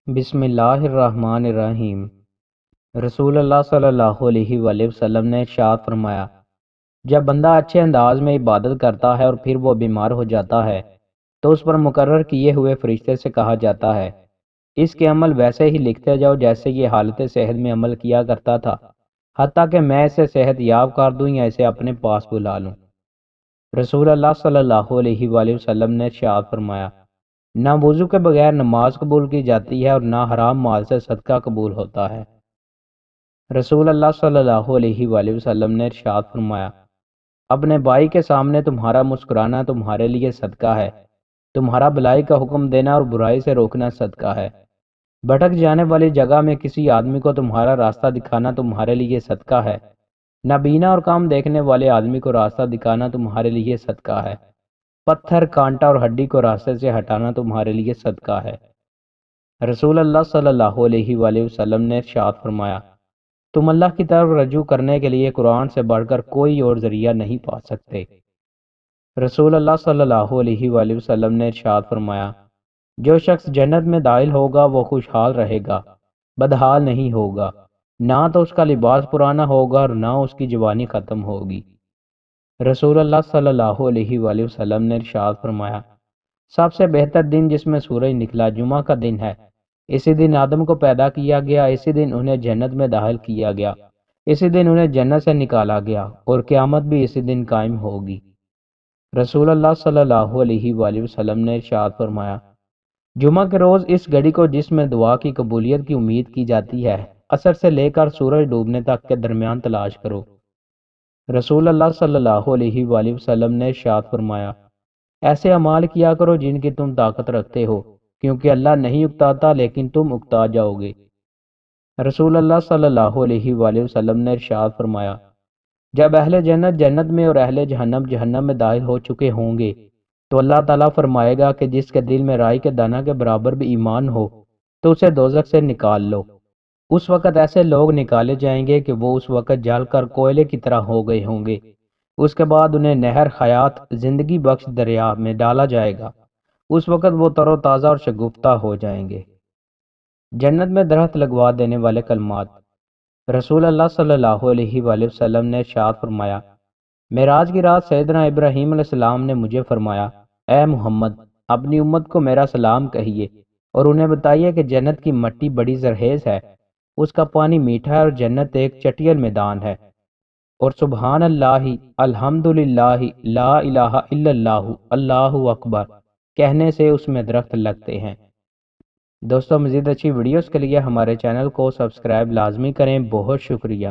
بسم اللہ الرحمن الرحیم۔ رسول اللہ صلی اللہ علیہ وآلہ وسلم نے ارشاد فرمایا، جب بندہ اچھے انداز میں عبادت کرتا ہے اور پھر وہ بیمار ہو جاتا ہے تو اس پر مقرر کیے ہوئے فرشتے سے کہا جاتا ہے، اس کے عمل ویسے ہی لکھتے جاؤ جیسے یہ حالت صحت میں عمل کیا کرتا تھا، حتیٰ کہ میں اسے صحت یاب کر دوں یا اسے اپنے پاس بلا لوں۔ رسول اللہ صلی اللہ علیہ وآلہ وسلم نے ارشاد فرمایا، نہ وضو کے بغیر نماز قبول کی جاتی ہے اور نہ حرام مال سے صدقہ قبول ہوتا ہے۔ رسول اللہ صلی اللہ علیہ وآلہ وسلم نے ارشاد فرمایا، اپنے بھائی کے سامنے تمہارا مسکرانا تمہارے لیے صدقہ ہے، تمہارا بھلائی کا حکم دینا اور برائی سے روکنا صدقہ ہے، بھٹک جانے والی جگہ میں کسی آدمی کو تمہارا راستہ دکھانا تمہارے لیے صدقہ ہے، نابینا اور کام دیکھنے والے آدمی کو راستہ دکھانا تمہارے لیے صدقہ ہے، پتھر کانٹا اور ہڈی کو راستے سے ہٹانا تمہارے لیے صدقہ ہے۔ رسول اللہ صلی اللہ علیہ وآلہ وسلم نے ارشاد فرمایا، تم اللہ کی طرف رجوع کرنے کے لیے قرآن سے بڑھ کر کوئی اور ذریعہ نہیں پا سکتے۔ رسول اللہ صلی اللہ علیہ وآلہ وسلم نے ارشاد فرمایا، جو شخص جنت میں داخل ہوگا وہ خوشحال رہے گا، بدحال نہیں ہوگا، نہ تو اس کا لباس پرانا ہوگا اور نہ اس کی جوانی ختم ہوگی۔ رسول اللہ صلی اللہ علیہ وآلہ وسلم نے ارشاد فرمایا، سب سے بہتر دن جس میں سورج نکلا جمعہ کا دن ہے، اسی دن آدم کو پیدا کیا گیا، اسی دن انہیں جنت میں داخل کیا گیا، اسی دن انہیں جنت سے نکالا گیا اور قیامت بھی اسی دن قائم ہوگی۔ رسول اللہ صلی اللہ علیہ وآلہ وسلم نے ارشاد فرمایا، جمعہ کے روز اس گھڑی کو جس میں دعا کی قبولیت کی امید کی جاتی ہے، عصر سے لے کر سورج ڈوبنے تک کے درمیان تلاش کرو۔ رسول اللہ صلی اللہ علیہ وآلہ وسلم نے ارشاد فرمایا، ایسے اعمال کیا کرو جن کی تم طاقت رکھتے ہو، کیونکہ اللہ نہیں اکتاتا لیکن تم اکتا جاؤ گے۔ رسول اللہ صلی اللہ علیہ وآلہ وسلم نے ارشاد فرمایا، جب اہل جنت جنت میں اور اہل جہنم جہنم میں داخل ہو چکے ہوں گے تو اللہ تعالیٰ فرمائے گا کہ جس کے دل میں رائی کے دانہ کے برابر بھی ایمان ہو تو اسے دوزخ سے نکال لو۔ اس وقت ایسے لوگ نکالے جائیں گے کہ وہ اس وقت جل کر کوئلے کی طرح ہو گئے ہوں گے، اس کے بعد انہیں نہر حیات زندگی بخش دریا میں ڈالا جائے گا، اس وقت وہ تر و تازہ اور شگفتہ ہو جائیں گے۔ جنت میں درخت لگوا دینے والے کلمات۔ رسول اللہ صلی اللہ علیہ وآلہ وسلم نے ارشاد فرمایا، معراج کی رات سیدنا ابراہیم علیہ السلام نے مجھے فرمایا، اے محمد، اپنی امت کو میرا سلام کہیے اور انہیں بتائیے کہ جنت کی مٹی بڑی زرخیز ہے، اس کا پانی میٹھا ہے اور جنت ایک چٹیل میدان ہے، اور سبحان اللہ، الحمدللہ، لا الہ الا اللہ، اللہ اکبر کہنے سے اس میں درخت لگتے ہیں۔ دوستو، مزید اچھی ویڈیوز کے لیے ہمارے چینل کو سبسکرائب لازمی کریں۔ بہت شکریہ۔